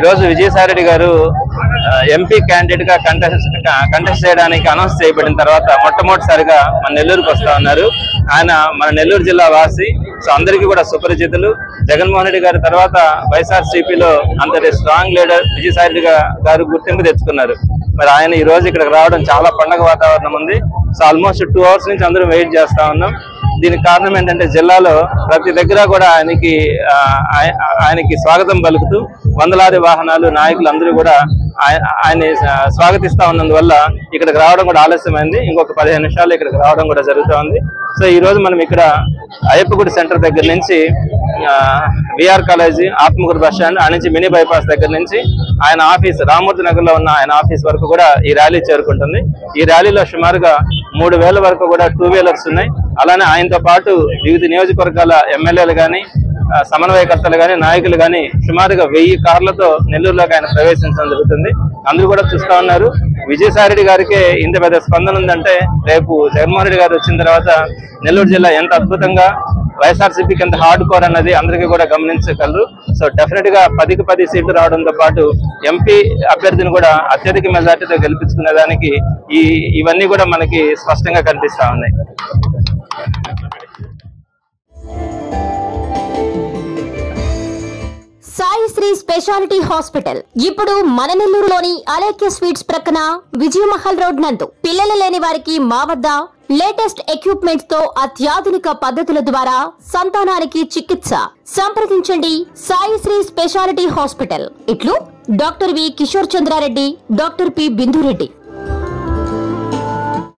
ఈరోజు విజయసాయిరెడ్డి గారు MP candidate గా కంటెస్ట్ చేయడానికి అనౌన్స్ చేయబడిన తర్వాత మొట్టమొదటిసారిగా మన నెల్లూరుకు వస్తా ఉన్నారు. ఆయన మన నెల్లూరు జిల్లా వాసి, సో అందరికీ కూడా సుపరిచితులు. జగన్మోహన్ రెడ్డి గారి తర్వాత వైఎస్ఆర్సీపీలో అంతటి స్ట్రాంగ్ లీడర్ విజయసాయిరెడ్డి గారు గుర్తింపు తెచ్చుకున్నారు. మరి ఆయన ఈ రోజు ఇక్కడికి రావడం చాలా పండగ వాతావరణం ఉంది. సో ఆల్మోస్ట్ 2 hours నుంచి అందరూ వెయిట్ చేస్తా ఉన్నాం. దీనికి కారణం ఏంటంటే జిల్లాలో ప్రతి దగ్గర కూడా ఆయనకి స్వాగతం పలుకుతూ వందలాది వాహనాలు, నాయకులు అందరూ కూడా ఆయన్ని స్వాగతిస్తా ఉన్నందువల్ల ఇక్కడికి రావడం కూడా ఆలస్యమైంది. ఇంకొక 15 నిమిషాలు ఇక్కడికి రావడం కూడా జరుగుతూ ఉంది. సో ఈ రోజు మనం ఇక్కడ అయ్యప్పగుడి సెంటర్ దగ్గర నుంచి VR college, Atmakur bus stand, ఆ నుంచి మినీ బైపాస్ దగ్గర నుంచి ఆయన ఆఫీస్ రామూర్తి నగర్ లో ఉన్న ఆయన ఆఫీస్ వరకు కూడా ఈ ర్యాలీ చేరుకుంటుంది. ఈ ర్యాలీలో సుమారుగా 3000 వరకు కూడా 2 వీలర్స్ ఉన్నాయి. అలానే ఆయనతో పాటు వివిధ నియోజకవర్గాల ఎమ్మెల్యేలు కానీ, సమన్వయకర్తలు కానీ, నాయకులు కానీ సుమారుగా 1000 కార్లతో నెల్లూరులోకి ఆయన ప్రవేశించడం జరుగుతుంది. అందరూ కూడా చూస్తా ఉన్నారు. విజయసాయిరెడ్డి గారికి ఇంత పెద్ద స్పందన ఉందంటే రేపు జగన్మోహన్ రెడ్డి గారు వచ్చిన తర్వాత నెల్లూరు జిల్లా ఎంత అద్భుతంగా, వైఎస్ఆర్సీపీకి ఎంత హార్డ్ కోర్ అన్నది అందరికీ కూడా గమనించగలరు. సో డెఫినెట్ గా 10కి 10 సీట్లు రావడంతో పాటు ఎంపీ అభ్యర్థిని కూడా అత్యధిక మెజార్టీతో గెలిపించుకునే దానికి ఇవన్నీ కూడా మనకి స్పష్టంగా కనిపిస్తా ఉన్నాయి. సాయి శ్రీ స్పెషాలిటీ హాస్పిటల్ ఇప్పుడు మన నెల్లూరులోని అలేఖ్య స్వీట్స్ ప్రక్కన విజయమహల్ రోడ్ నందు. పిల్లలు లేని వారికి మా వద్ద లేటెస్ట్ ఎక్విప్మెంట్స్ తో అత్యాధునిక పద్ధతుల ద్వారా సంతానానికి చికిత్స. సంప్రదించండి సాయి శ్రీ స్పెషాలిటీ హాస్పిటల్. ఇట్లు doctor V Kishore Chandra Reddy, doctor P Bindureddy.